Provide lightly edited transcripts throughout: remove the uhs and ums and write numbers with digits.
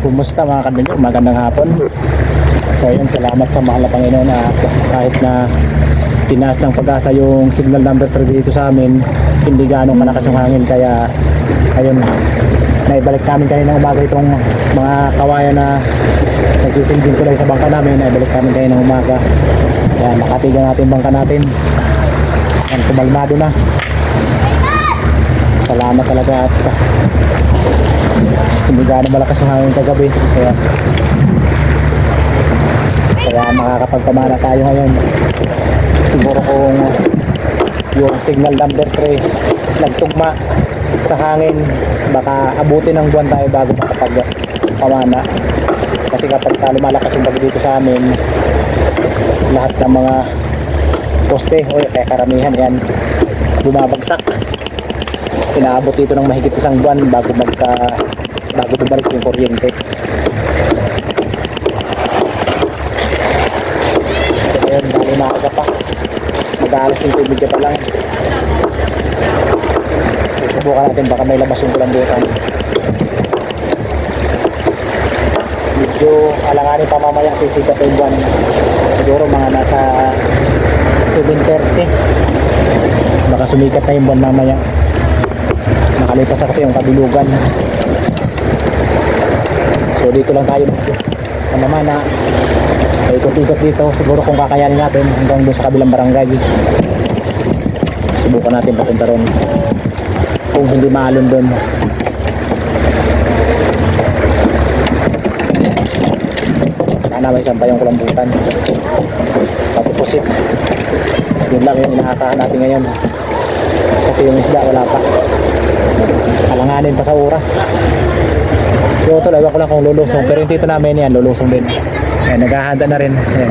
Kumusta mga kadunyo? Magandang hapon. So yun, salamat sa mahal na Panginoon na kahit na tinaas ng Pag-asa yung signal number 3 dito sa amin, hindi gaano malakas yung hangin, kaya ayun, naibalik namin kanina umaga itong mga kawayan na nagsisilbing tulay sa bangka namin. Naibalik namin kanina umaga. Yan, nakatigan natin bangka natin. Yan, kumalmado na. Salamat talaga at hindi gaano malakas yung hangin kagabi, kaya makakapagpamana tayo ngayon. Siguro kung yung signal number 3 nagtugma sa hangin, baka abutin ng buwan tayo bago makapagpamana, kasi kapag lumalakas yung bagyo dito sa amin, lahat ng mga poste o kaya karamihan yan bumabagsak. Inaabot dito ng mahigit isang buwan bago bumalik yung kuryente. So ngayon, dali na aga pa, mag-aalas 5:30 pa lang. Susubukan natin, baka may labas yung kulambutan. Medyo alanganin pa mamaya, sisikat yung buwan. Siguro mga nasa 7:30 baka sumikat na yung buwan mamaya. Nakalipas na kasi yung kabilugan. So dito lang tayo mamana, ikot-ikot dito. Siguro kung kakayanin natin hanggang doon sa kabilang barangay, subukan natin papunta ron kung hindi maalon doon. Sana may sampay yung kulambutan, papupusit. Yun lang yung inaasahan natin ngayon, kasi yung isda wala pa, alanganin pa sa oras. Si Otto, ewan ko lang kung lulusong, pero yung tito namin yan lulusong din. Ayan, naghahanda na rin. Ayan.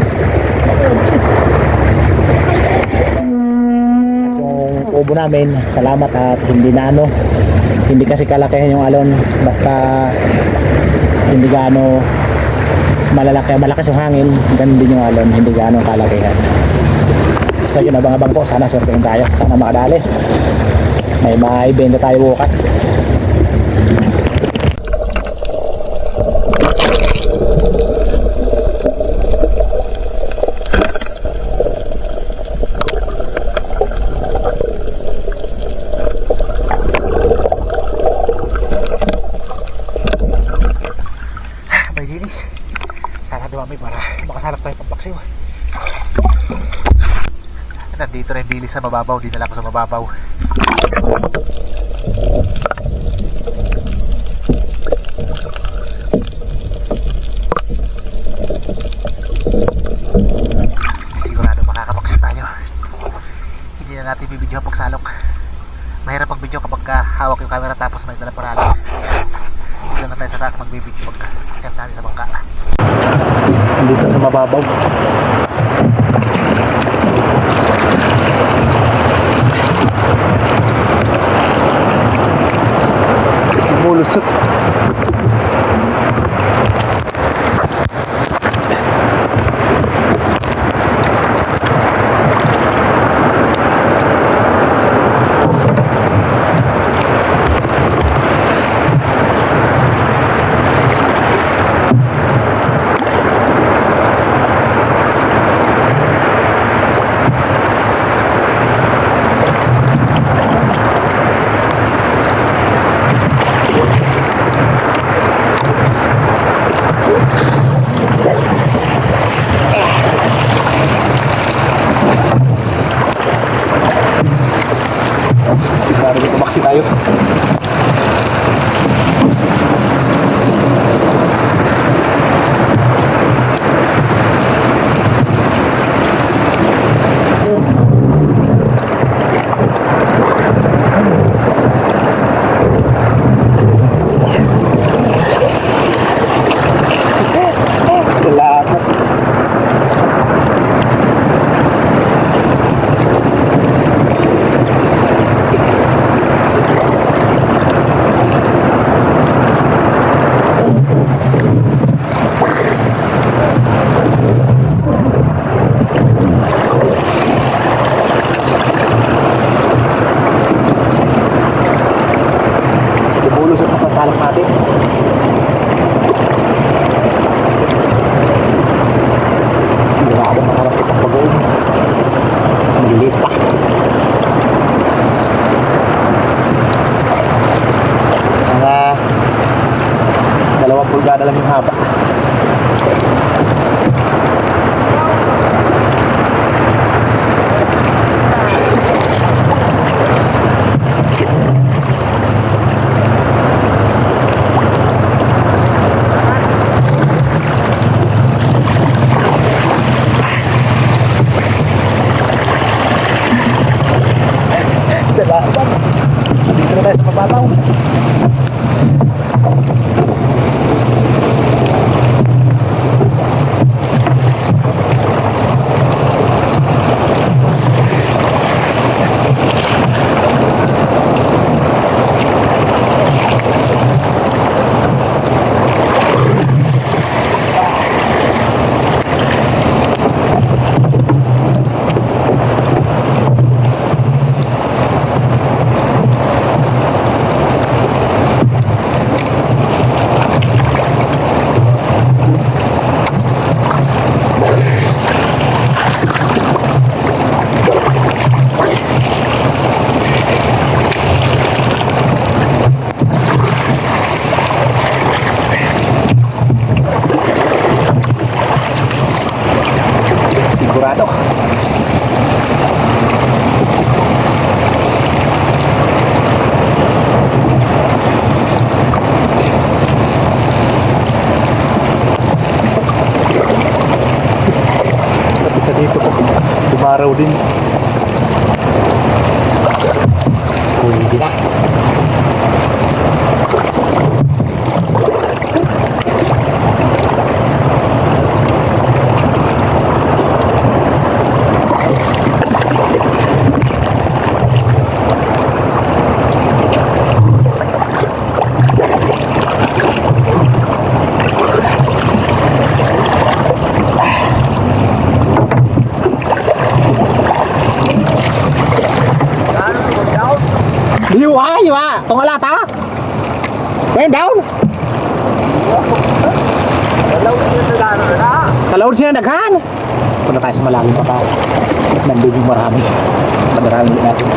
At yung ubo namin, salamat at hindi na hindi kasi kalakihan yung alon, basta hindi gaano malakas yung hangin, ganun din yung alon, hindi gaano kalakihan. So yun, abang-abang po, sana swertein tayo, sana makadali, may maibenta tayo bukas. May linis, sana dumami para makasalak tayo pampaksiw. Nandito na yung bilis sa mababaw, dinala ko sa mababaw. Sigurado makakapaksiw tayo. Hindi na natin bibidyo ang pagsalok. Mahirap pag-video kapag hawak yung camera tapos may dala paralo. Dito na tayo sa taas magbibidyo pag kaya natin sa bangka. Dito sa mababaw. Mulusot. Tumaksi tayo. Wala na lang yung haba. Dito na tayo sa mababaw. Sigurado. At isa dito po, dumaraw din. Pwede na. Yêu à, tong ala ta. Wen down. Sa laut siya naghan. Punta tayo sa malalim pa pa. Nandun yung marami. Madarami din natin.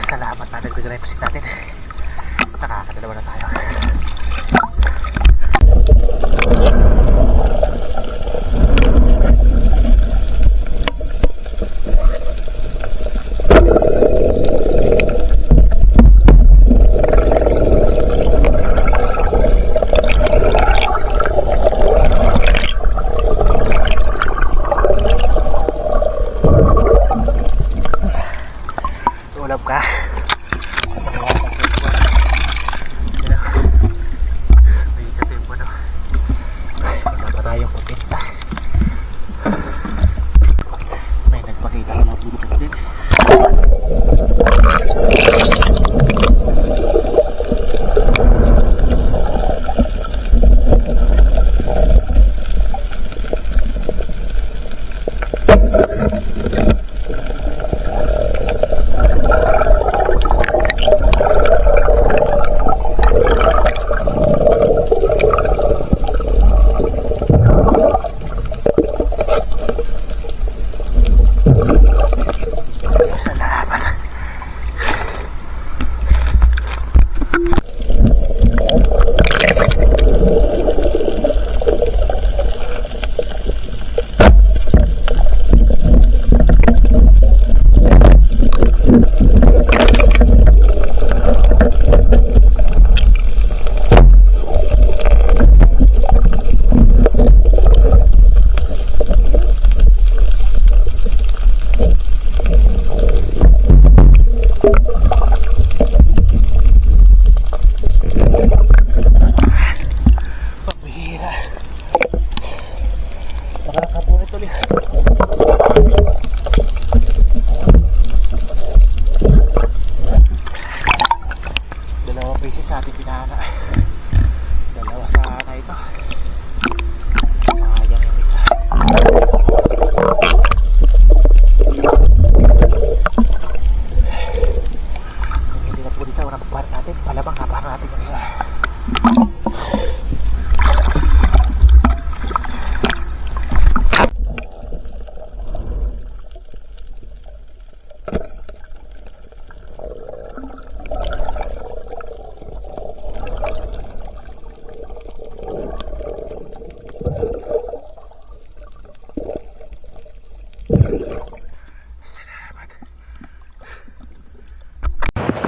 Salamat na dagdagan na yung pasit natin. Nakakadalawa na tayo. Ulap ka. May katimpo na. Wala pa tayong putinta. May nagpakita ng mga bulukat din.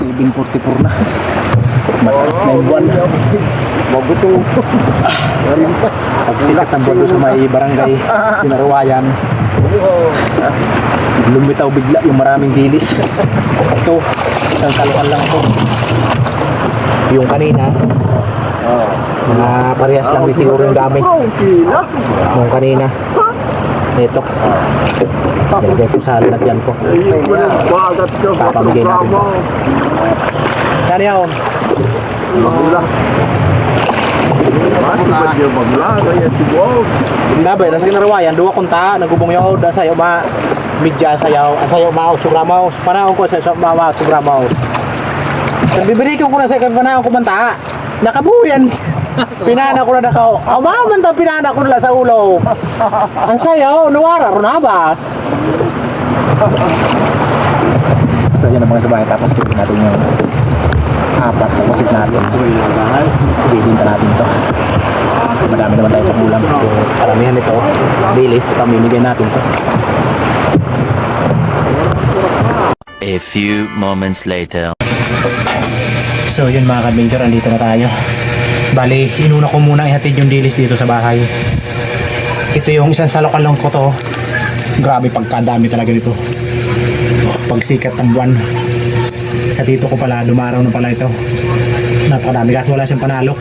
7:44 na. Mataas na yung buwan. Maguto. Pagsikat ng buwan doon sa may barangay Pinarawayan, lumitaw bigla yung maraming dilis. Ito, isang kalukan lang ito. Yung kanina, mga parehas lang din siguro yung dami. Yung kanina, ito. Nilagay ko sa lalagyan ko. Papamigay natin. Yan yun. Magula. Magula. Kaya si Bob. Hindi ba, nasa kinarawayan, dua kunta, nagubong yun, sayo ma, midya sayaw, sayo ma, 8 gramos, panahon ko sa ma, 8 gramos. Bibirikin ko na sa panahon ko manta, nakabuyan, pinana ko na nakaw, man ta pinana ko na sa ulo. Ang sayaw, nuwara, runabas. So yan ang mga sabay, tapos kipin natin yung apat na kusip natin. Ibibinta natin ito. Madami naman tayo pakulang. Karamihan ito, dilis, pamimigay natin ito. A few moments later. So yun mga ka-adventure, andito na tayo. Bali, inuna ko muna ihatid yung dilis dito sa bahay. Ito yung isang salokalong ko to. Grabe pagkadami talaga dito. Pagsikat ng buwan. Sa tito ko pala, dumaraw na pala ito. Napakadami kasi wala siyang panalok.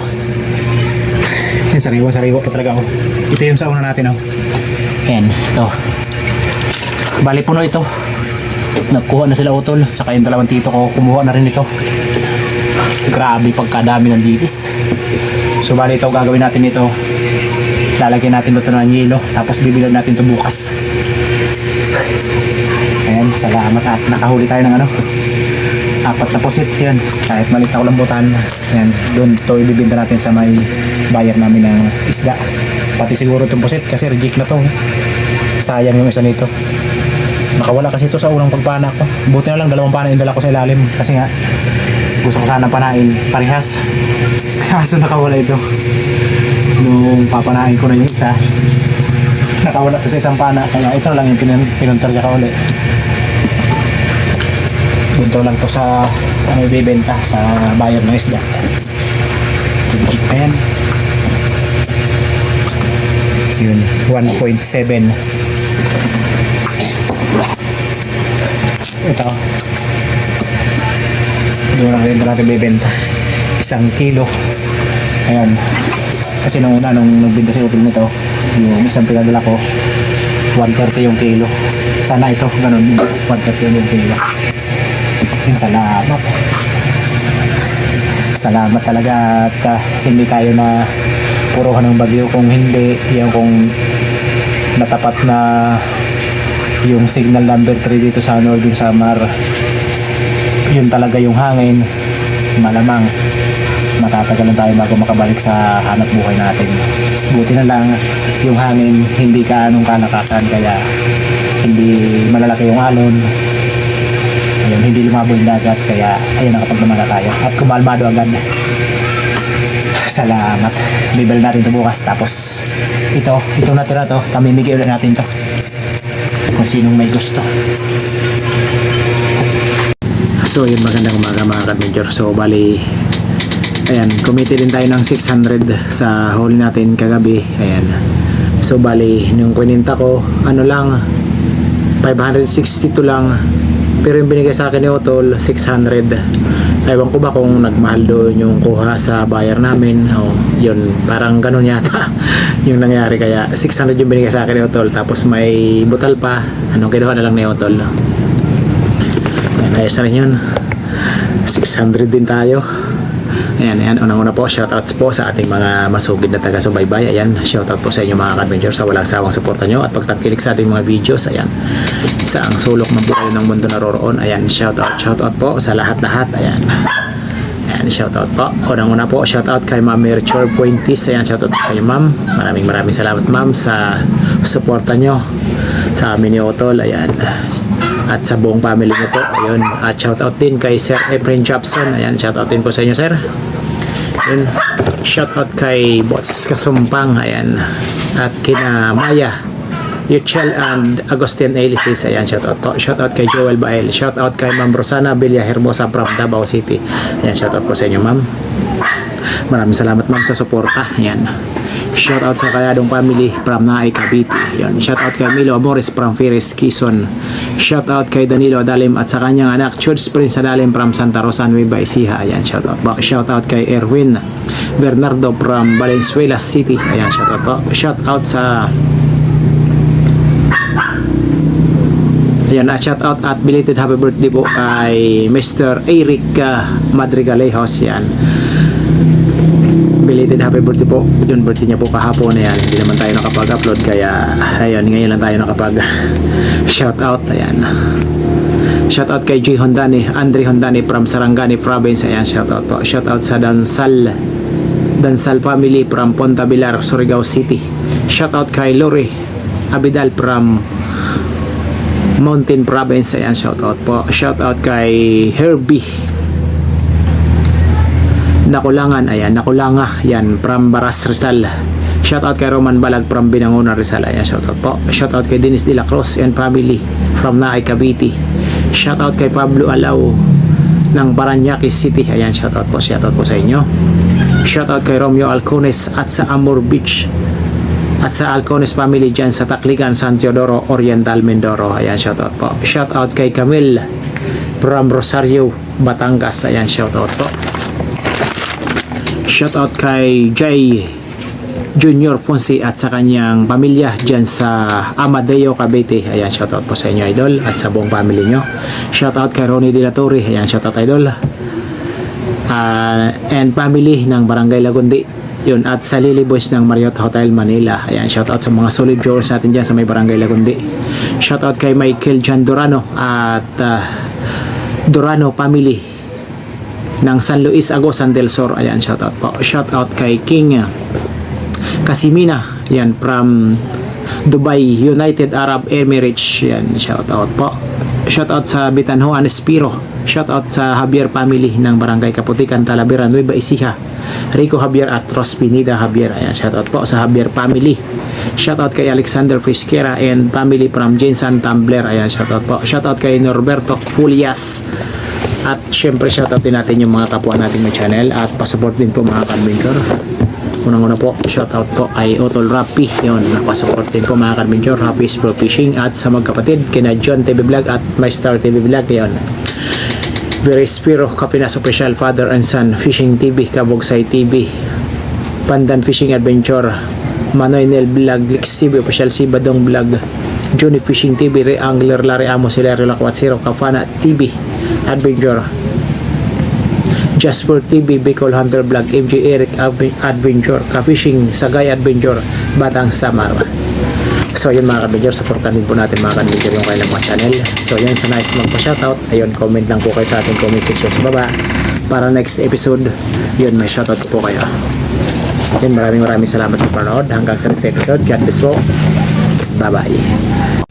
Yan, sariwa pa talaga oh. Ito yung sa una natin oh. Yan, ito. Bali puno ito. Nagkuha na sila utol. Tsaka yung dalawang tito ko, kumuha na rin ito. Grabe pagkadami ng dilis. So bali ito, gagawin natin ito. Lalagyan natin ito ng yelo. Tapos bibilan natin ito bukas. Ayan, salamat at nakahuli tayo ng ano, 4 na pusit. Yan, kahit malit na ulambutan. Yan, doon ito ibibinta natin sa may buyer namin ng isda. Pati siguro itong pusit kasi reject na to. Sayang yung isa nito. Nakawala kasi ito sa unang pagpana ko. Buti na lang 2 pana yung dala ko sa ilalim. Kasi nga gusto ko sana panain parehas. Kaso nakawala ito. Nung papanain ko na yung isa, nakawala ko sa isang pana. Kaya ito lang yung pinuntar niya kauli. Bunto lang to sa ano ibibenta sa buyer ng isda. Ayan. Yun, 1.7. Ito. Doon lang rin natin bibenta. 1 kilo. Ayan. Kasi nung una, nung nagbenta si Utol nito, yung isang pinadala ko, 130 yung kilo. Sana ito, ganun, 130 yung kilo. Salamat. Salamat talaga at hindi tayo na puruhan ng bagyo. Kung hindi, yung kung natapat na yung signal number 3 dito sa Northern Samar, yun talaga yung hangin, malamang matatagalan tayo bago makabalik sa hanap buhay natin. Buti na lang yung hangin hindi ka anong kalakasan, kaya hindi malalaki yung alon. Ayun, hindi lumabo yung dagat, kaya ayun, nakapaglamana tayo at kumalmado agad. Salamat. Bibili natin ito bukas, tapos itong natira to, pamimigay ulit natin to kung sinong may gusto. So yun, magandang umaga mga ka-adventure. So bali, ayan, kumiti din tayo ng 600 sa haul natin kagabi. Ayan. So bali, yung kuninta ko, ano lang, 562 lang. Pero yung binigay sa akin ni Otol, 600. Ewan ko ba kung nagmahal doon yung kuha sa buyer namin. O, yun, parang ganun yata yung nangyari. Kaya 600 yung binigay sa akin ni Otol. Tapos may butal pa. Anong kinuha na lang ni Otol. Ayan, ayos na rin yun. 600 din tayo. Ayan, unang-una po, shoutouts po sa ating mga masugid na taga-subaybay. Ayan, shoutout po sa inyo mga ka-adventure sa walang sawang suporta nyo at pagtangkilik sa ating mga videos. Ayan, sa ang sulok ng buhay ng mundo naroroon. Ayan, shoutout po sa lahat-lahat. Ayan, shoutout po. Unang-una po, shoutout kay Ma'am Merchor Puentis. Ayan, shoutout po sa inyo ma'am. Maraming salamat ma'am sa suporta nyo sa amin ni Otol. Ayan, at sa buong family niyo po. Ayun, at shoutout din kay Sir Efren Jobson. Ayan, shoutout din po sa inyo sir. Ayun, shoutout kay Bots Kasumpang. Ayan, at kina Maya Yuchel and Agustin Elisis, ayan, shoutout po. Shoutout kay Joel Bael, shoutout kay Ma'am Rosana Villa Hermosa from Davao City. Ayan, shoutout po sa inyo, ma'am. Maraming salamat, ma'am, sa suporta. Ayan. Shoutout sa Kayadong family from Naay Cavite. Ayan. Shoutout kay Milo Amores from Ferris, Quezon. Shoutout kay Danilo Adalim at sa kanyang anak Church Prince Adalim from Santa Rosa, Nueva Ecija. Ayan, shoutout po. Shoutout kay Erwin Bernardo from Valenzuela City. Ayan, shoutout po. Shoutout sa ayan, shout out at belated happy birthday po kay Mr. Eric Madrigalejos. Yan, belated happy birthday po. Yun, birthday niya po kahapon. Ayan, hindi naman tayo nakapag-upload kaya ayun, ngayon lang tayo nakapag shout out. Ayan, shout out kay G. Hondani, Andre Hondani from Sarangani Province. Ayan, shout out po. Shout out sa Dansal family from Ponta Bilar, Surigao City. Shout out kay Lori Abidal from Mountain Province. Ayan, shout out po. Shout out kay Herbie Nakulangan. Ayan, Nakulanga. Yan, from Baras, Rizal. Shout out kay Roman Balag from Binangonan, Rizal. Ayan, shout out po. Shout out kay Dennis De La Cruz and family from Naay Cavite. Shout out kay Pablo Alao ng Paranaque City. Ayan, shout out po. Shout out po sa inyo. Shout out kay Romeo Alcones at sa Amur Beach at sa Alcones family dyan sa Taclican, San Teodoro, Oriental, Mindoro. Ayan, shoutout po. Shoutout kay Camille from Rosario, Batangas. Ayan, shoutout po. Shoutout kay Jay Junior Ponce at sa kanyang pamilya dyan sa Amadeo, Cavite. Ayan, shoutout po sa inyo, idol, at sa buong family nyo. Shoutout kay Ronnie De La Torre. Ayan, shoutout, idol. And family ng Barangay Lagundi. Yun, at sa Lily Boys ng Marriott Hotel Manila. Ayan, shoutout sa mga solid viewers natin dyan sa may Barangay Lagundi. Shoutout kay Michael Jan Durano at Durano family ng San Luis Agosan del Sur. Ayan, shoutout po. Shoutout kay King Kasimina, yan, from Dubai, United Arab Emirates. Yan, shoutout po. Shoutout sa Bitanhoan Espiro. Shoutout sa Javier family ng Barangay Kaputikan, Talavera, Nueva Ecija. Rico Javier at Ros Pinida Javier. Ayan, shoutout po sa Javier family. Shoutout kay Alexander Fisquera and family from Jensen Tumbler. Ayan, shoutout po. Shoutout kay Norberto Fulias. At syempre shoutout din natin yung mga kapwa natin ng channel at pasupport din po mga Carmentor. Unang-una po, shoutout po ay Otol Rappi. Yun, napasupport din po mga Carmentor, Rappi's Pro Fishing, at sa magkapatid kina John TV Vlog at My Star TV Vlog. Yun, Very Spiro, Kapinas Official, Father and Son Fishing TV, Kabogsay TV, Pandan Fishing Adventure, Manoy Nel Vlog, Lix TV Official, Sibadong Vlog, Johnny Fishing TV, Re Angler, Larry Amos, Hilario Lakwat, Kafana TV Adventure, Jasper TV, Bicol Hunter Vlog, MJ Eric Adventure, Ka-Fishing, Sagay Adventure, Batang Samar. So yun mga kabidyor, supportan din po natin mga kabidyor yung kailang mga channel. So yun, sa nice magpa-shoutout, ayun, comment lang po kayo sa ating comment section sa baba para next episode, yun, may shoutout po kayo. Yun, maraming salamat sa panonood. Hanggang sa next episode, God bless po. Bye bye.